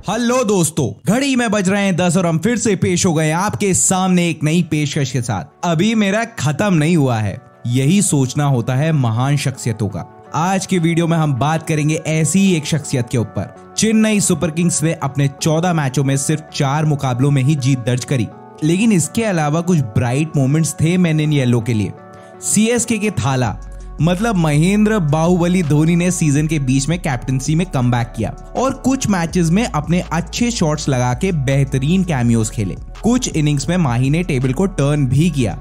Hello दोस्तों, घड़ी में बज रहे हैं 10 और हम फिर से पेश हो गए आपके सामने एक नई पेशकश के साथ। अभी मेरा खत्म नहीं हुआ है, यही सोचना होता है महान शख्सियतों का। आज के वीडियो में हम बात करेंगे ऐसी ही एक शख्सियत के ऊपर। चेन्नई सुपर किंग्स ने अपने 14 मैचों में सिर्फ 4 मुकाबलों में ही जीत दर्ज करी, लेकिन इसके अलावा कुछ ब्राइट मोमेंट्स थे मेन इन येलो के लिए। सीएसके के थाला मतलब महेंद्र बाहुबली धोनी ने सीजन के बीच में कैप्टनसी में कमबैक किया और कुछ मैचेस में अपने अच्छे शॉट्स लगा के बेहतरीन कैमियोज खेले। कुछ इनिंग्स में माही ने टेबल को टर्न भी किया।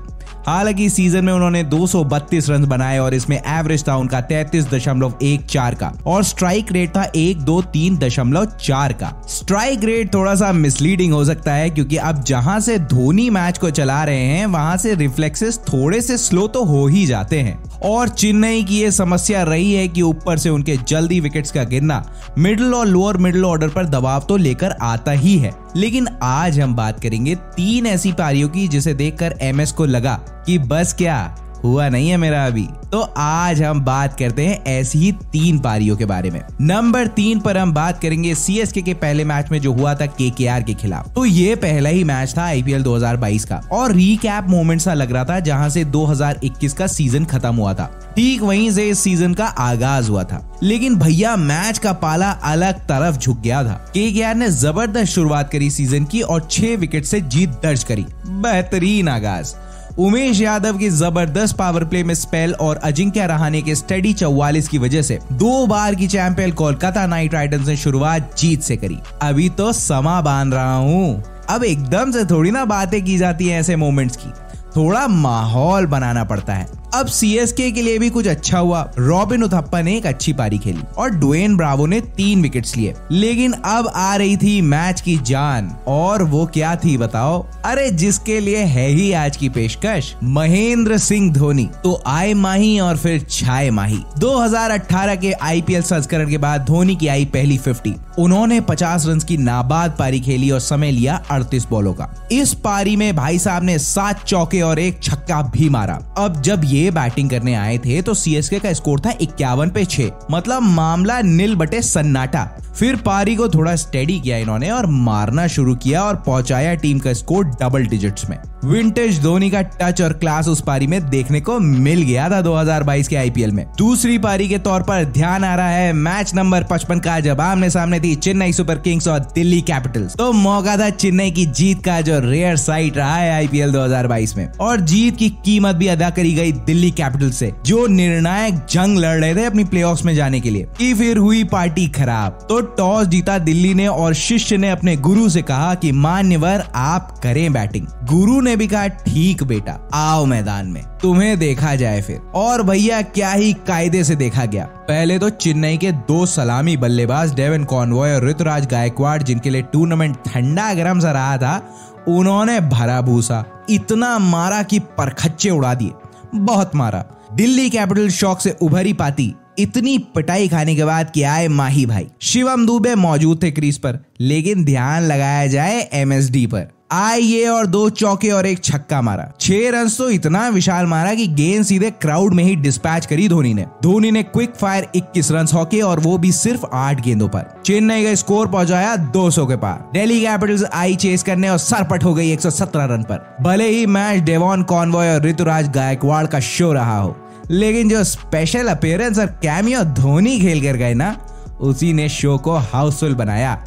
हालांकि सीजन में उन्होंने 232 रन बनाए और इसमें एवरेज था उनका 33.14 का और स्ट्राइक रेट था 123.4 का। स्ट्राइक रेट थोड़ा सा मिसलीडिंग हो सकता है क्योंकि अब जहां से धोनी मैच को चला रहे हैं वहां से रिफ्लेक्सेस थोड़े से स्लो तो हो ही जाते हैं और चेन्नई की ये समस्या रही है कि ऊपर से उनके जल्दी विकेट्स का गिरना मिडिल और लोअर मिडिल ऑर्डर पर दबाव तो लेकर आता ही है। लेकिन आज हम बात करेंगे 3 ऐसी पारियों की जिसे देखकर एमएस को लगा कि बस क्या हुआ नहीं है मेरा अभी। तो आज हम बात करते हैं ऐसी ही 3 पारियों के बारे में। नंबर 3 पर हम बात करेंगे सीएसके के पहले मैच में जो हुआ था केकेआर के खिलाफ। तो ये पहला ही मैच था आईपीएल 2022 का और रीकैप मोमेंट सा लग रहा था जहां से 2021 का सीजन खत्म हुआ था। ठीक वहीं से इस सीजन का आगाज हुआ था, लेकिन भैया मैच का पाला अलग तरफ झुक गया था। केकेआर ने जबरदस्त शुरुआत करी सीजन की और 6 विकेट से जीत दर्ज करी। बेहतरीन आगाज। उमेश यादव की जबरदस्त पावर प्ले में स्पेल और अजिंक्य रहाणे के स्टेडी 44 की वजह से 2 बार की चैंपियन कोलकाता नाइट राइडर्स ने शुरुआत जीत से करी। अभी तो समा बांध रहा हूँ। अब एकदम से थोड़ी ना बातें की जाती हैं ऐसे मोमेंट्स की, थोड़ा माहौल बनाना पड़ता है। अब सीएसके के लिए भी कुछ अच्छा हुआ। रॉबिन उथप्पा ने एक अच्छी पारी खेली और ड्वेन ब्रावो ने 3 विकेट्स लिए। लेकिन अब आ रही थी मैच की जान, और वो क्या थी बताओ? अरे जिसके लिए है ही आज की पेशकश, महेंद्र सिंह धोनी। तो आए माही और फिर छाए माही। 2018 के आईपीएल संस्करण के बाद धोनी की आई पहली 50। उन्होंने 50 रन की नाबाद पारी खेली और समय लिया 38 बॉलों का। इस पारी में भाई साहब ने 7 चौके और 1 छक्का भी मारा। अब जब ये बैटिंग करने आए थे तो सीएसके का स्कोर था 51 पे 6, मतलब मामला नील बटे सन्नाटा। फिर पारी को थोड़ा स्टेडी किया इन्होंने और मारना शुरू किया और पहुंचाया टीम का स्कोर डबल डिजिट्स में। विंटेज धोनी का टच और क्लास उस पारी में देखने को मिल गया था 2022 के आईपीएल में। दूसरी पारी के तौर पर ध्यान आ रहा है मैच नंबर 55 का, जब आमने सामने थी चेन्नई सुपर किंग्स और दिल्ली कैपिटल्स। तो मौका था चेन्नई की जीत का, जो रेयर साइट रहा है आईपीएल 2022 में, और जीत की कीमत भी अदा करी गई दिल्ली कैपिटल्स से, जो निर्णायक जंग लड़ रहे थे अपनी प्लेऑफ्स में जाने के लिए। कि फिर हुई पार्टी खराब। तो टॉस जीता दिल्ली ने और शिष्य ने अपने गुरु से कहा कि मान्यवर आप करें बैटिंग। गुरु ने भी कहा ठीक बेटा, आओ मैदान में, तुम्हें देखा जाए फिर। और भैया क्या ही कायदे से देखा गया। पहले तो चेन्नई के 2 सलामी बल्लेबाज डेवन कॉनवॉय और ऋतुराज गायकवाड़, जिनके लिए टूर्नामेंट ठंडा गरम सा रहा था, उन्होंने भरा भूसा इतना मारा कि परखच्चे उड़ा दिए। बहुत मारा। दिल्ली कैपिटल शॉक से उभरी पाती इतनी पिटाई खाने के बाद कि आए माही भाई। शिवम दुबे मौजूद थे क्रीज पर, लेकिन ध्यान लगाया जाए एमएसडी पर। आए ये और 2 चौके और 1 छक्का मारा। 6 रन तो इतना विशाल मारा कि गेंद सीधे क्राउड में ही डिस्पैच करी धोनी ने क्विक फायर 21 रन हॉके, और वो भी सिर्फ 8 गेंदों पर। चेन्नई का स्कोर पहुंचाया 200 के पार। दिल्ली कैपिटल्स आई चेस करने और सरपट हो गई 117 रन पर। भले ही मैच डेवन कॉनवॉय और ऋतुराज गायकवाड़ का शो रहा हो, लेकिन जो स्पेशल अपीयरेंस और कैमियो धोनी खेल कर गए ना, उसी ने शो को हाउसफुल बनाया।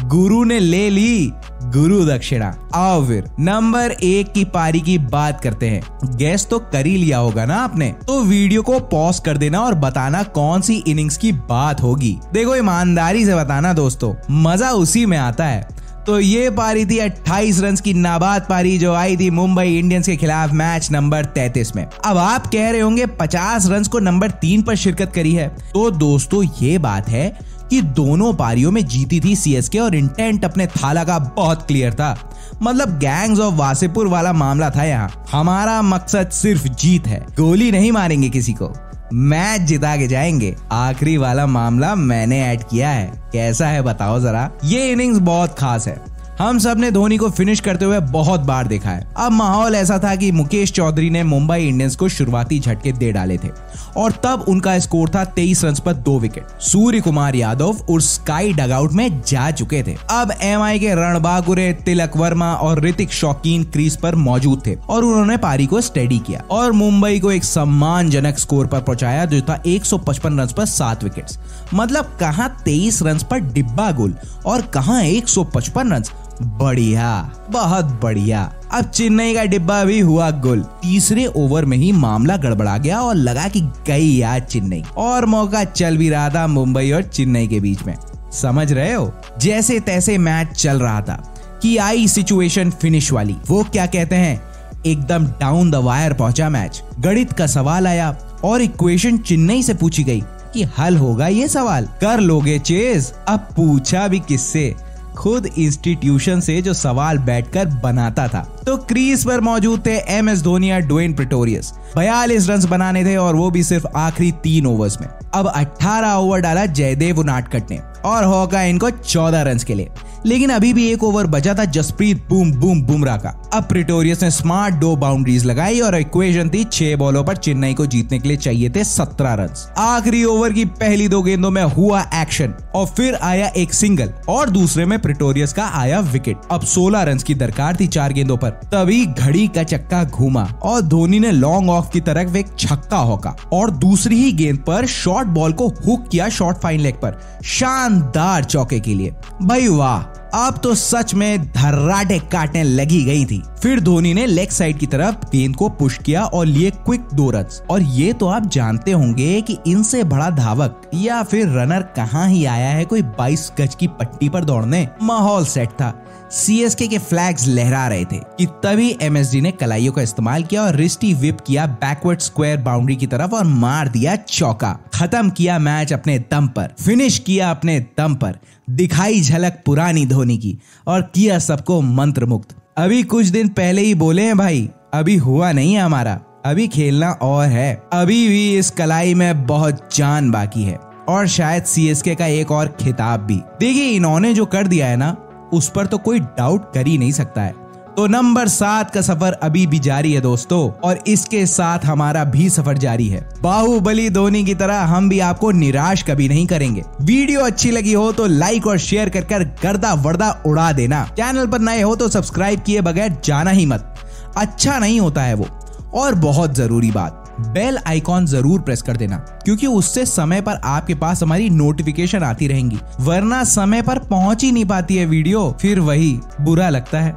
गुरु ने ले ली गुरु दक्षिणा। आओ फिर नंबर 1 की पारी की बात करते हैं। गेस तो कर ही लिया होगा ना आपने, तो वीडियो को पॉज कर देना और बताना कौन सी इनिंग्स की बात होगी। देखो ईमानदारी से बताना दोस्तों, मजा उसी में आता है। तो ये पारी थी 28 रन की नाबाद पारी जो आई थी मुंबई इंडियंस के खिलाफ मैच नंबर 33 में। अब आप कह रहे होंगे 50 रन को नंबर 3 पर शिरकत करी है। तो दोस्तों ये बात है कि दोनों पारियों में जीती थी सीएसके और इंटेंट अपने थाला का बहुत क्लियर था। मतलब गैंग्स ऑफ वासेपुर वाला मामला था यहाँ। हमारा मकसद सिर्फ जीत है, गोली नहीं मारेंगे किसी को, मैच जिता के जाएंगे। आखिरी वाला मामला मैंने ऐड किया है, कैसा है बताओ जरा। ये इनिंग्स बहुत खास है। हम सब ने धोनी को फिनिश करते हुए बहुत बार देखा है। अब माहौल ऐसा था कि मुकेश चौधरी ने मुंबई इंडियंस को शुरुआती झटके दे डाले थे और तब उनका स्कोर था 23 रन पर 2 विकेट। सूर्य कुमार यादव और स्काई डगआउट में जा चुके थे। अब एमआई के रणबांकुरे, तिलक वर्मा और ऋतिक शौकीन क्रीज पर मौजूद थे और उन्होंने पारी को स्टेडी किया और मुंबई को एक सम्मानजनक स्कोर पर पहुंचाया जो था 155 रन पर 7 विकेट्स। मतलब कहां 23 रन पर डिब्बा गोल और कहां 155 रन। बढ़िया, बहुत बढ़िया। अब चेन्नई का डिब्बा भी हुआ गुल। तीसरे ओवर में ही मामला गड़बड़ा गया और लगा कि गई यार चेन्नई, और मौका चल भी रहा था मुंबई और चेन्नई के बीच में। समझ रहे हो, जैसे तैसे मैच चल रहा था कि आई सिचुएशन फिनिश वाली। वो क्या कहते हैं, एकदम डाउन द वायर पहुंचा मैच। गणित का सवाल आया और इक्वेशन चेन्नई से पूछी गई कि हल होगा ये सवाल, कर लोगे चेज। अब पूछा भी किससे, खुद इंस्टीट्यूशन से जो सवाल बैठकर बनाता था। तो क्रीज पर मौजूद थे एमएस धोनी और ड्वेन प्रेटोरियस। 42 रन बनाने थे और वो भी सिर्फ आखिरी 3 ओवर्स में। अब 18 ओवर डाला जयदेव उनादकट ने और होगा इनको 14 रन के लिए, लेकिन अभी भी 1 ओवर बचा था जसप्रीत बुमराह का। अब प्रेटोरियस ने स्मार्ट 2 बाउंड्रीज लगाई और इक्वेशन थी 6 बॉलों पर चेन्नई को जीतने के लिए चाहिए थे 17 रन। आखिरी ओवर की पहली 2 गेंदों में हुआ एक्शन और फिर आया एक सिंगल और दूसरे में प्रेटोरियस का आया विकेट। अब 16 रन की दरकार थी 4 गेंदों पर, तभी घड़ी का चक्का घूमा और धोनी ने लॉन्ग ऑफ की तरफ एक छक्का होका और दूसरी ही गेंद पर शॉर्ट बॉल को हुक किया शॉर्ट फाइन लेग पर, शानदार चौके के लिए। भाई वाह, अब तो सच में धर्राटे काटने लगी गई थी। फिर धोनी ने लेग साइड की तरफ गेंद को पुश किया और लिए क्विक 2 रन। और ये तो आप जानते होंगे कि इनसे बड़ा धावक या फिर रनर कहां ही आया है कोई 22 गज की पट्टी पर दौड़ने। माहौल सेट था, सीएसके के फ्लैग्स लहरा रहे थे कि तभी एमएसडी ने कलाइयों का इस्तेमाल किया और रिस्टी व्हिप किया बैकवर्ड स्क्वायर बाउंड्री की तरफ और मार दिया चौका। खत्म किया मैच अपने दम पर, फिनिश किया अपने दम पर, दिखाई झलक पुरानी धोनी की और किया सबको मंत्र मुक्त। अभी कुछ दिन पहले ही बोले हैं भाई, अभी हुआ नहीं है हमारा, अभी खेलना और है। अभी भी इस कलाई में बहुत जान बाकी है और शायद सीएसके का एक और खिताब भी। देखिए, इन्होंने जो कर दिया है ना, उस पर तो कोई डाउट कर ही नहीं सकता है। तो नंबर 7 का सफर अभी भी जारी है दोस्तों, और इसके साथ हमारा भी सफर जारी है। बाहुबली धोनी की तरह हम भी आपको निराश कभी नहीं करेंगे। वीडियो अच्छी लगी हो तो लाइक और शेयर कर गर्दा वर्दा उड़ा देना। चैनल पर नए हो तो सब्सक्राइब किए बगैर जाना ही मत, अच्छा नहीं होता है वो। और बहुत जरूरी बात, बेल आइकॉन जरूर प्रेस कर देना, क्योंकि उससे समय पर आपके पास हमारी नोटिफिकेशन आती रहेंगी, वरना समय पर पहुंच ही नहीं पाती है वीडियो, फिर वही बुरा लगता है।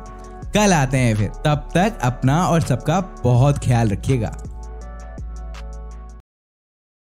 कल आते हैं फिर, तब तक अपना और सबका बहुत ख्याल रखिएगा।